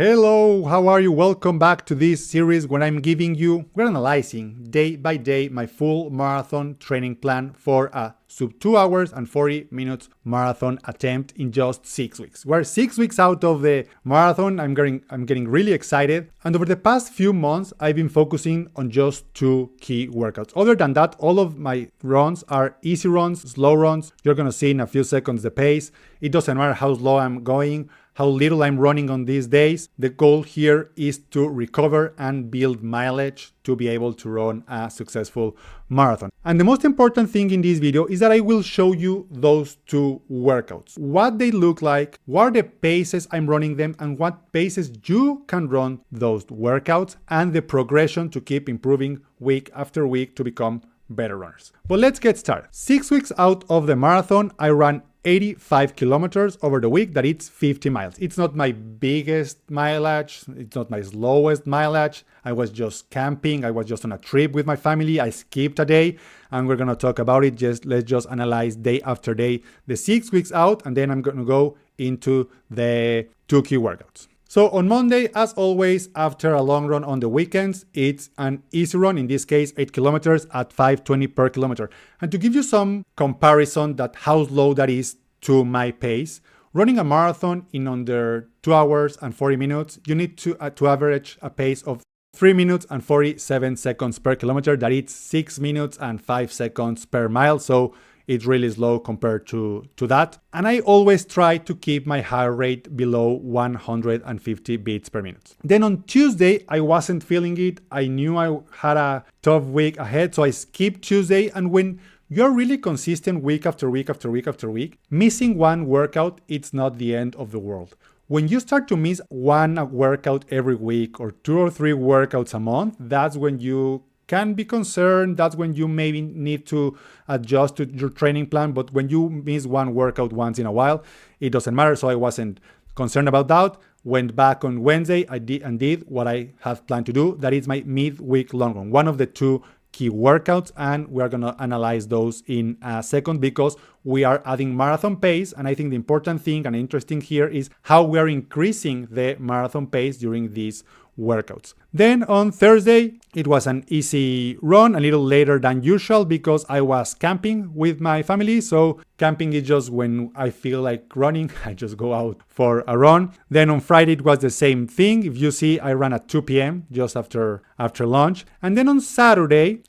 Hello, how are you? Welcome back to this series where we're analyzing day by day my full marathon training plan for a sub 2 hours and 40 minutes marathon attempt in just 6 weeks. We're 6 weeks out of the marathon. I'm getting really excited. And over the past few months, I've been focusing on just two key workouts. Other than that, all of my runs are easy runs, slow runs. You're gonna see in a few seconds the pace. It doesn't matter how slow I'm going, how little I'm running on these days. The goal here is to recover and build mileage to be able to run a successful marathon. And the most important thing in this video is that I will show you those two workouts, what they look like, what are the paces I'm running them, and what paces you can run those workouts, and the progression to keep improving week after week to become better runners. But let's get started. 6 weeks out of the marathon, I ran 85 kilometers over the week. That it's 50 miles. It's not my biggest mileage. It's not my slowest mileage. I was just camping. I was just on a trip with my family. I skipped a day and we're going to talk about it. Let's just analyze day after day, the 6 weeks out, and then I'm going to go into the two key workouts. So on Monday, as always, after a long run on the weekends, it's an easy run, in this case, 8 kilometers at 5:20 per kilometer. And to give you some comparison that how slow that is to my pace, running a marathon in under 2 hours and 40 minutes, you need to average a pace of 3 minutes and 47 seconds per kilometer. That is 6 minutes and 5 seconds per mile. So it's really slow compared to that. And I always try to keep my heart rate below 150 beats per minute. Then on Tuesday, I wasn't feeling it. I knew I had a tough week ahead, so I skipped Tuesday. And when you're really consistent week after week after week after week, missing one workout, it's not the end of the world. When you start to miss one workout every week or 2 or 3 workouts a month, that's when you can be concerned. That's when you maybe need to adjust to your training plan. But when you miss one workout once in a while, it doesn't matter. So I wasn't concerned about that. Went back on Wednesday, I did what I have planned to do. That is my midweek long run, one of the two key workouts, and we're going to analyze those in a second because we are adding marathon pace. And I think the important thing and interesting here is how we are increasing the marathon pace during these workouts. Then on Thursday, it was an easy run, a little later than usual because I was camping with my family. So camping is just when I feel like running, I just go out for a run. Then on Friday, it was the same thing. If you see, I ran at 2 p.m. just after lunch. And then on Saturday,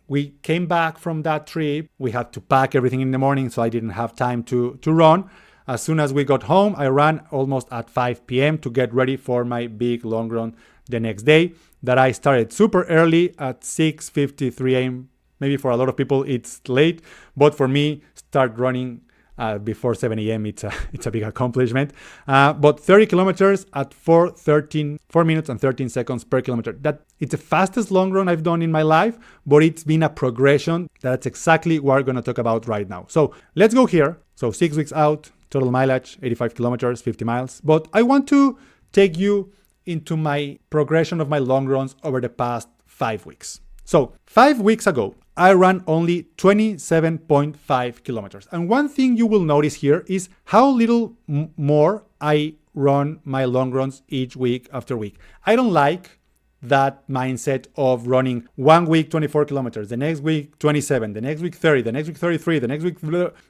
we came back from that trip. We had to pack everything in the morning, so I didn't have time to run. As soon as we got home, I ran almost at 5 p.m. to get ready for my big long run the next day that I started super early at 6:53 a.m. Maybe for a lot of people it's late, but for me, start running before 7 a.m. It's a big accomplishment. But 30 kilometers at 4 minutes and 13 seconds per kilometer. That it's the fastest long run I've done in my life, but it's been a progression. That's exactly what we're going to talk about right now. So let's go here. So 6 weeks out, total mileage, 85 kilometers, 50 miles. But I want to take you into my progression of my long runs over the past 5 weeks. So 5 weeks ago, I ran only 27.5 kilometers. And one thing you will notice here is how little more I run my long runs each week after week. I don't like that mindset of running 1 week 24 kilometers, the next week 27, the next week 30, the next week 33, the next week.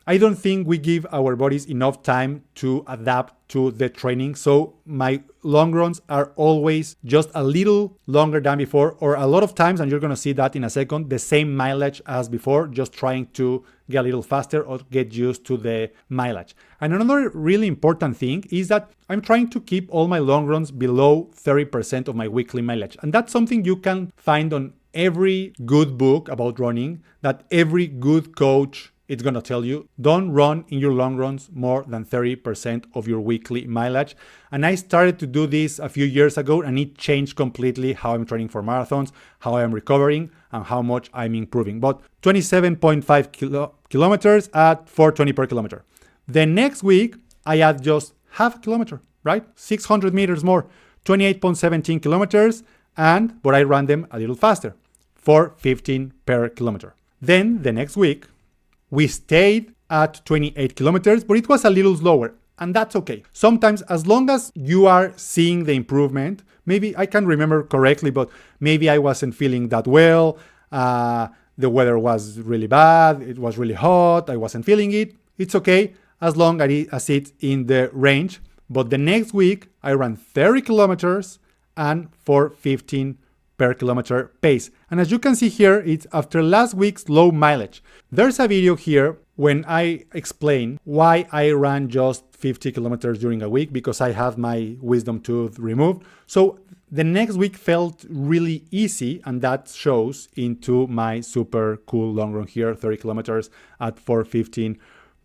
I don't think we give our bodies enough time to adapt to the training. So my long runs are always just a little longer than before, or a lot of times, and you're going to see that in a second, the same mileage as before, just trying to get a little faster or get used to the mileage. And another really important thing is that I'm trying to keep all my long runs below 30% of my weekly mileage. And that's something you can find on every good book about running, that every good coach it's going to tell you, don't run in your long runs more than 30% of your weekly mileage. And I started to do this a few years ago, and it changed completely how I'm training for marathons, how I'm recovering, and how much I'm improving. But 27.5 kilometers at 4:20 per kilometer. The next week, I add just half a kilometer, right? 600 meters more, 28.17 kilometers, but I ran them a little faster, 4:15 per kilometer. Then the next week, we stayed at 28 kilometers, but it was a little slower. and that's okay. Sometimes, as long as you are seeing the improvement, maybe I can't remember correctly, but maybe I wasn't feeling that well. The weather was really bad. It was really hot. I wasn't feeling it. It's okay as long as it's in the range. But the next week, I ran 30 kilometers and 4:15 per kilometer pace. And as you can see here, it's after last week's low mileage. There's a video here when I explain why I ran just 50 kilometers during a week, because I had my wisdom tooth removed. So the next week felt really easy, and that shows into my super cool long run here, 30 kilometers at 4:15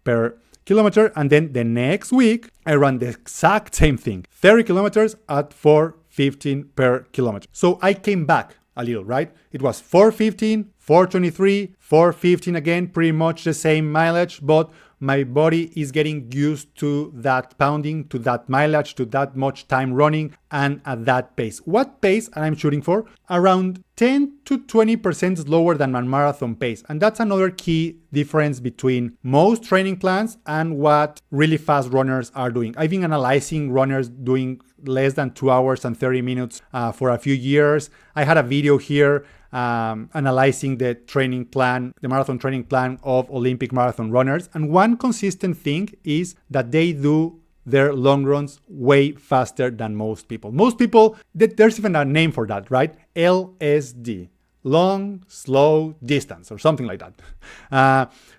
per kilometer. And then the next week, I ran the exact same thing, 30 kilometers at 4:15 per kilometer. So I came back a little, right? It was 4:15, 4:23, 4:15 again, pretty much the same mileage, but my body is getting used to that pounding, to that mileage, to that much time running, and at that pace. What pace I'm shooting for? Around 10 to 20% slower than my marathon pace. And that's another key difference between most training plans and what really fast runners are doing. I've been analyzing runners doing less than 2 hours and 30 minutes for a few years. I had a video here analyzing the training plan, the marathon training plan of Olympic marathon runners. And one consistent thing is that they do their long runs way faster than most people. Most people, there's even a name for that, right? LSD. Long, slow distance, or something like that.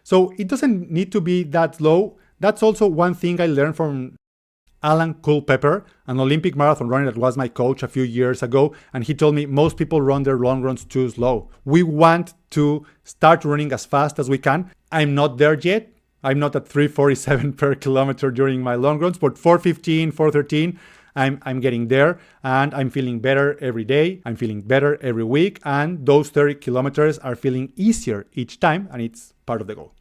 So it doesn't need to be that slow. That's also one thing I learned from Alan Culpepper, an Olympic marathon runner that was my coach a few years ago, and he told me most people run their long runs too slow. We want to start running as fast as we can. I'm not there yet. I'm not at 3:47 per kilometer during my long runs, but 4:15, 4:13, I'm getting there, and I'm feeling better every day. I'm feeling better every week, and those 30 kilometers are feeling easier each time, and it's part of the goal.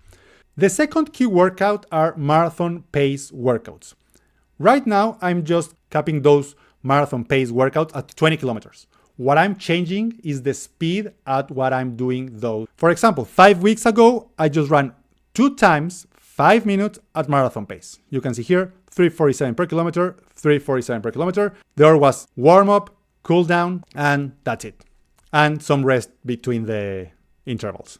The second key workout are marathon pace workouts. Right now, I'm just capping those marathon pace workouts at 20 kilometers. What I'm changing is the speed at what I'm doing those. For example, 5 weeks ago, I just ran 2 times 5 minutes at marathon pace. You can see here, 3:47 per kilometer, 3:47 per kilometer. There was warm up, cool down, and that's it. And some rest between the intervals.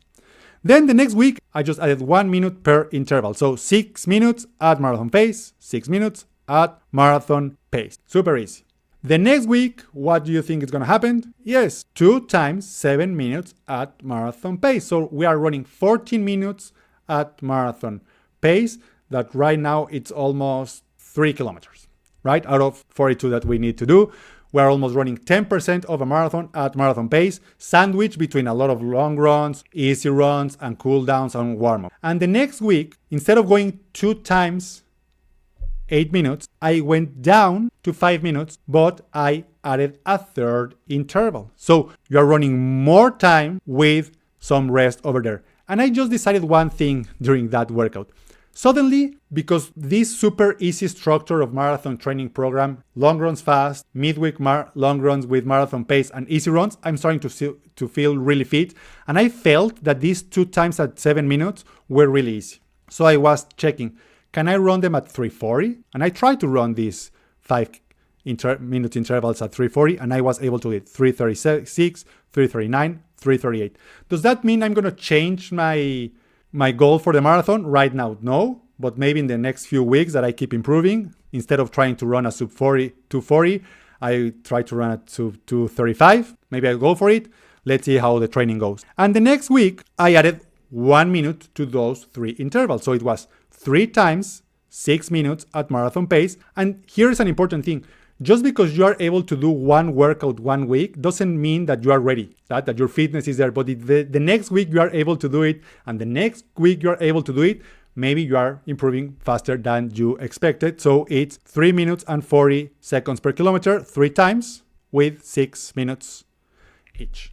Then the next week, I just added 1 minute per interval. So 6 minutes at marathon pace, 6 minutes at marathon pace. Super easy. The next week, what do you think is going to happen? Yes, 2 times 7 minutes at marathon pace. So we are running 14 minutes at marathon pace. That right now it's almost 3 kilometers, right? Out of 42 that we need to do. We're almost running 10% of a marathon at marathon pace, sandwiched between a lot of long runs, easy runs, and cool downs and warm up. And the next week, instead of going 2 times 8 minutes, I went down to 5 minutes, but I added a third interval. So you're running more time with some rest over there. And I just decided one thing during that workout. Suddenly, because this super easy structure of marathon training program, long runs fast, midweek long runs with marathon pace, and easy runs, I'm starting to feel really fit. And I felt that these 2 times at 7 minutes were really easy. So I was checking, can I run them at 3:40? And I tried to run these 5-minute intervals at 3:40, and I was able to hit 3:36, 3:39, 3:38. Does that mean I'm going to change my goal for the marathon right now? No, but maybe in the next few weeks that I keep improving, instead of trying to run a sub 40, 2:40, I try to run at 2:35. Maybe I'll go for it. Let's see how the training goes. And the next week, I added 1 minute to those 3 intervals. So it was 3 times 6 minutes at marathon pace. And here's an important thing. Just because you are able to do one workout 1 week doesn't mean that you are ready, that your fitness is there. But the next week you are able to do it, and the next week you are able to do it, maybe you are improving faster than you expected. So it's 3 minutes and 40 seconds per kilometer, 3 times with 6 minutes each.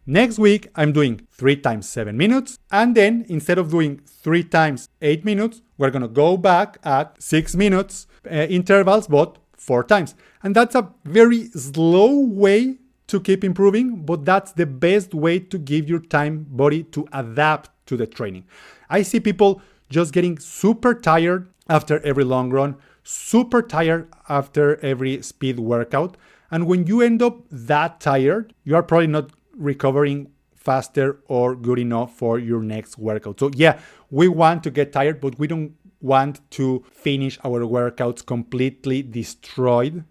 Next week, I'm doing 3 times 7 minutes. And then instead of doing 3 times 8 minutes, we're going to go back at 6 minutes intervals, but 4 times. And that's a very slow way to keep improving, but that's the best way to give your time body to adapt to the training. I see people just getting super tired after every long run, super tired after every speed workout. And when you end up that tired, you are probably not recovering faster or good enough for your next workout. So yeah, we want to get tired, but we don't want to finish our workouts completely destroyed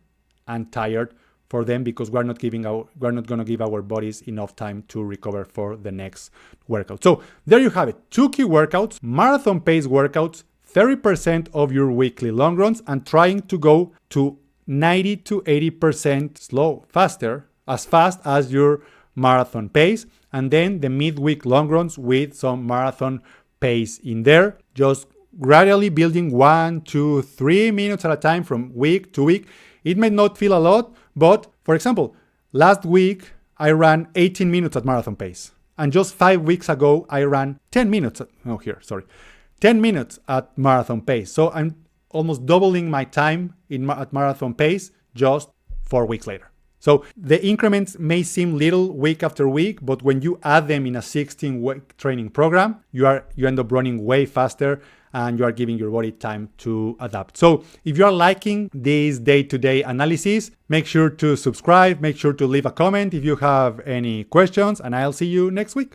and tired for them, because we're not going to give our bodies enough time to recover for the next workout. So there you have it. 2 key workouts, marathon pace workouts, 30% of your weekly long runs, and trying to go to 90 to 80% as fast as your marathon pace. And then the midweek long runs with some marathon pace in there, just gradually building 1, 2, 3 minutes at a time from week to week. It may not feel a lot, but for example, last week I ran 18 minutes at marathon pace. And just 5 weeks ago, I ran 10 minutes. 10 minutes at marathon pace. So I'm almost doubling my time at marathon pace just 4 weeks later. So the increments may seem little week after week, but when you add them in a 16-week training program, you end up running way faster and you are giving your body time to adapt. So if you are liking this day-to-day analysis, make sure to subscribe, make sure to leave a comment if you have any questions, and I'll see you next week.